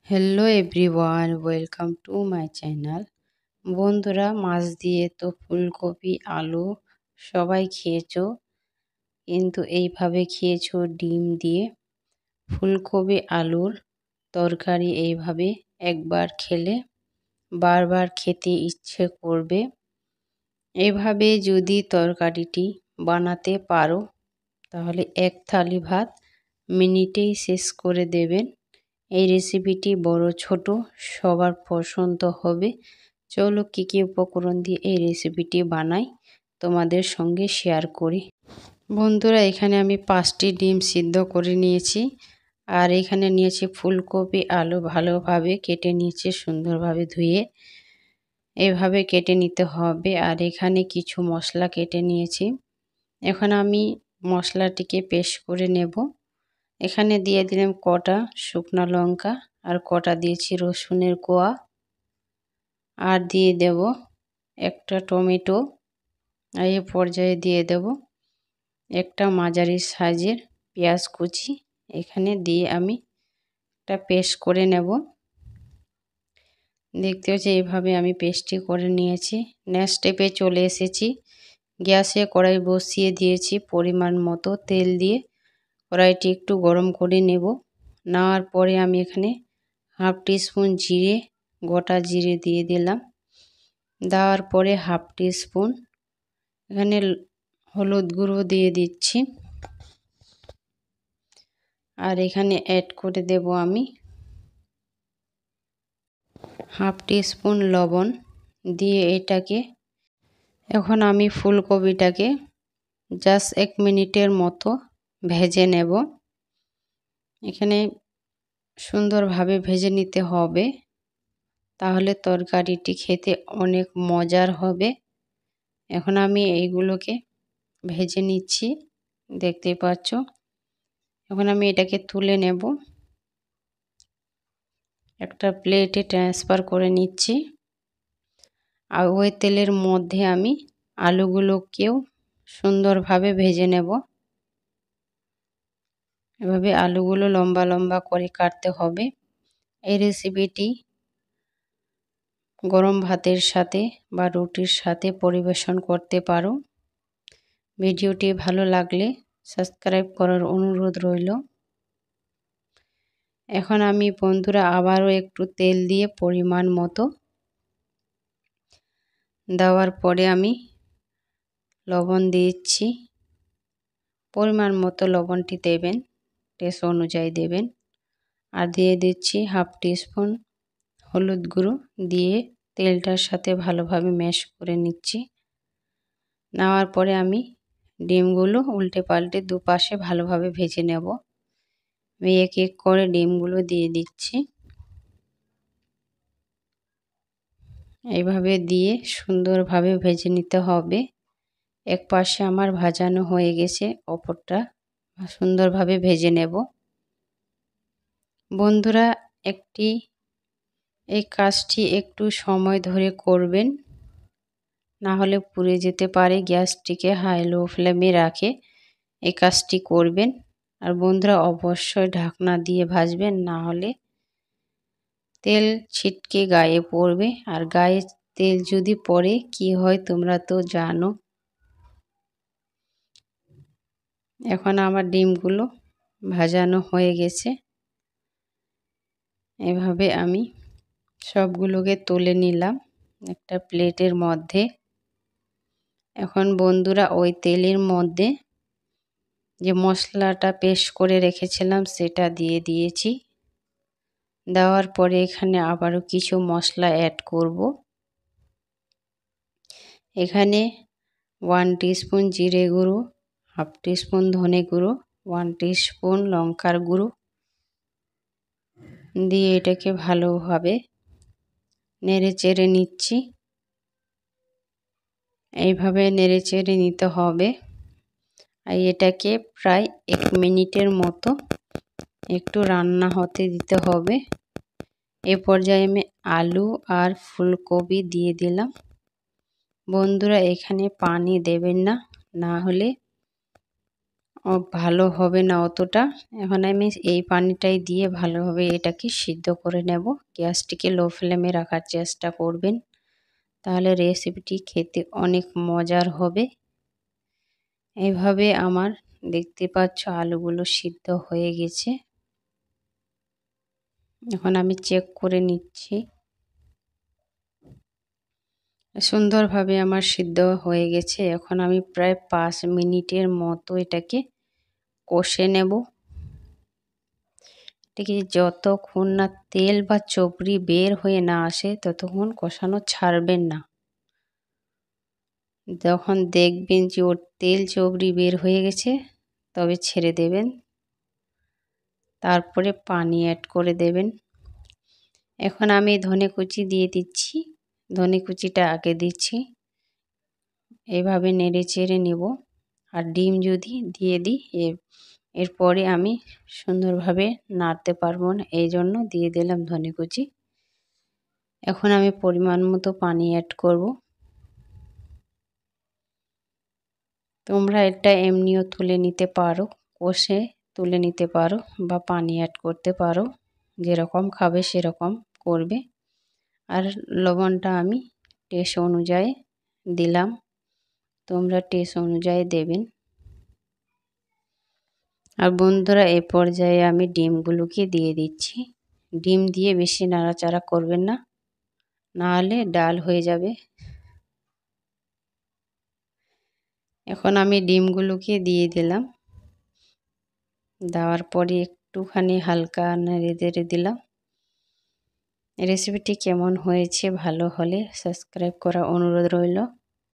Hello everyone, welcome to my channel. বন্ধুরা, মাছ দিয়ে তো ফুলকপি আলু সবাই খেয়েছো, কিন্তু এইভাবে খেয়েছো ডিম দিয়ে ফুলকপি আলুর তরকারি। এইভাবে একবার খেলে বারবার খেতে ইচ্ছে করবে। এভাবে যদি তরকারিটি বানাতে পারো তাহলে এক থালি ভাত মিনিটেই শেষ করে দেবেন। এই রেসিপিটি বড় ছোট সবার পছন্দ হবে। চলো কী কী উপকরণ দিয়ে এই রেসিপিটি বানাই তোমাদের সঙ্গে শেয়ার করি। বন্ধুরা, এখানে আমি 5টি ডিম সিদ্ধ করে নিয়েছি, আর এখানে নিয়েছি ফুলকপি আলু ভালোভাবে কেটে নিয়েছি, সুন্দরভাবে ধুয়ে এভাবে কেটে নিতে হবে। আর এখানে কিছু মশলা কেটে নিয়েছি। এখন আমি মশলাটিকে পেস্ট করে নেব। এখানে দিয়ে দিলাম কটা শুকনো লঙ্কা, আর কটা দিয়েছি রসুনের কোয়া, আর দিয়ে দেব একটা টমেটো। আর এই পর্যায়ে দিয়ে দেব একটা মাঝারি সাইজের পেঁয়াজ কুচি। এখানে দিয়ে আমি একটা পেস্ট করে নেব। দেখতে হচ্ছে এইভাবে আমি পেস্টটি করে নিয়েছি। নেক্সট স্টেপে চলে এসেছি। গ্যাসে কড়াই বসিয়ে দিয়েছি, পরিমাণ মতো তেল দিয়ে কড়াইটি একটু গরম করে নেব। নেওয়ার পরে আমি এখানে হাফ টিস্পুন জিরে, গোটা জিরে দিয়ে দিলাম। দেওয়ার পরে হাফ টিস্পুন এখানে হলুদ গুঁড়ো দিয়ে দিচ্ছি, আর এখানে অ্যাড করে দেব আমি হাফ টিস্পুন লবণ দিয়ে এটাকে এখন আমি ফুলকপিটাকে জাস্ট 1 মিনিটের মতো ভেজে নেব। এখানে সুন্দরভাবে ভেজে নিতে হবে, তাহলে তরকারিটি খেতে অনেক মজার হবে। এখন আমি এইগুলোকে ভেজে নিচ্ছি, দেখতেই পাচ্ছ। এখন আমি এটাকে তুলে নেব, একটা প্লেটে ট্রান্সফার করে নিচ্ছি। আর ওই তেলের মধ্যে আমি আলুগুলোকেও সুন্দরভাবে ভেজে নেব। এভাবে আলুগুলো লম্বা লম্বা করে কাটতে হবে। এই রেসিপিটি গরম ভাতের সাথে বা রুটির সাথে পরিবেশন করতে পারো। ভিডিওটি ভালো লাগলে সাবস্ক্রাইব করার অনুরোধ রইল। এখন আমি বন্ধুরা আবারও একটু তেল দিয়ে পরিমাণ মতো দেওয়ার পরে আমি লবণ দিচ্ছি। পরিমাণ মতো লবণটি দেবেন, টেস্ট অনুযায়ী দেবেন। আর দিয়ে দিচ্ছি হাফ টিস্পুন হলুদ গুঁড়ো, দিয়ে তেলটার সাথে ভালোভাবে ম্যাশ করে নিচ্ছি। নেওয়ার পরে আমি ডিমগুলো উল্টে পাল্টে দুপাশে ভালোভাবে ভেজে নেব। আমি এক এক করে ডিমগুলো দিয়ে দিচ্ছি। এইভাবে দিয়ে সুন্দরভাবে ভেজে নিতে হবে। এক পাশে আমার ভাজানো হয়ে গেছে, অপরটা সুন্দরভাবে ভেজে নেব। বন্ধুরা, এই কাজটি একটু সময় ধরে করবেন, না হলে পুড়ে যেতে পারে। গ্যাসটিকে হাই লো ফ্লেমে রাখে এই কাজটি করবেন। আর বন্ধুরা, অবশ্যই ঢাকনা দিয়ে ভাজবেন, না হলে তেল ছিটকে গায়ে পড়বে। আর গায়ে তেল যদি পড়ে কি হয় তোমরা তো জানো। এখন আমার ডিমগুলো ভাজানো হয়ে গেছে। এভাবে আমি সবগুলোকে তুলে নিলাম একটা প্লেটের মধ্যে। এখন বন্ধুরা, ওই তেলের মধ্যে যে মশলাটা পেস্ট করে রেখেছিলাম সেটা দিয়ে দিয়েছি। দেওয়ার পরে এখানে আবারও কিছু মশলা অ্যাড করব। এখানে 1 টিস্পুন জিরে গুঁড়ো, হাফ টিস্পুন ধনে গুঁড়ো, 1 টিস্পুন লঙ্কার গুঁড়ো দিয়ে এটাকে ভালোভাবে নেড়ে চেড়ে নিচ্ছি। এইভাবে নেড়ে চেড়ে নিতে হবে। আর এটাকে প্রায় 1 মিনিটের মতো একটু রান্না হতে দিতে হবে। এ পর্যায়ে আমি আলু আর ফুলকপি দিয়ে দিলাম। বন্ধুরা, এখানে পানি দেবেন না, না হলে ভালো হবে না অতটা। এখন আমি এই পানিটাই দিয়ে ভালোভাবে এটাকে সিদ্ধ করে নেব। গ্যাসটিকে লো ফ্লেমে রাখার চেষ্টা করবেন, তাহলে রেসিপিটি খেতে অনেক মজার হবে। এইভাবে আমার দেখতে পাচ্ছ আলুগুলো সিদ্ধ হয়ে গেছে। এখন আমি চেক করে নিচ্ছি। সুন্দরভাবে আমার সিদ্ধ হয়ে গেছে। এখন আমি প্রায় 5 মিনিটের মতো এটাকে কষে নেব। এটাকে যতক্ষণ না তেল বা চবড়ি বের হয়ে না আসে ততক্ষণ কষানো ছাড়বেন না। যখন দেখবেন যে ওর তেল চবড়ি বের হয়ে গেছে তবে ছেড়ে দেবেন, তারপরে পানি অ্যাড করে দেবেন। এখন আমি ধনে কুচি দিয়ে দিচ্ছি। ধনে কুচিটা আগে দিচ্ছি, এভাবে নেড়ে চেড়ে নেব। আর ডিম যদি দিয়ে দিই এরপরে আমি সুন্দরভাবে নাড়তে পারবো না, এই জন্য দিয়ে দিলাম ধনে কুচি। এখন আমি পরিমাণ মতো পানি অ্যাড করব। তোমরা এটা এমনিও তুলে নিতে পারো, কষে তুলে নিতে পারো বা পানি অ্যাড করতে পারো, যেরকম খাবে সেরকম করবে। আর লবণটা আমি টেস্ট অনুযায়ী দিলাম, তোমরা টেস্ট অনুযায়ী দেবেন। আর বন্ধুরা এই পর্যায়ে আমি ডিমগুলোকে দিয়ে দিচ্ছি। ডিম দিয়ে বেশি নাড়াচাড়া করবেন না, নাহলে ডাল হয়ে যাবে। এখন আমি ডিমগুলোকে দিয়ে দিলাম। দেওয়ার পরে একটুখানি হালকা নেড়ে চেড়ে দিলাম। রেসিপিটি কেমন হয়েছে ভালো হলে সাবস্ক্রাইব করার অনুরোধ রইল।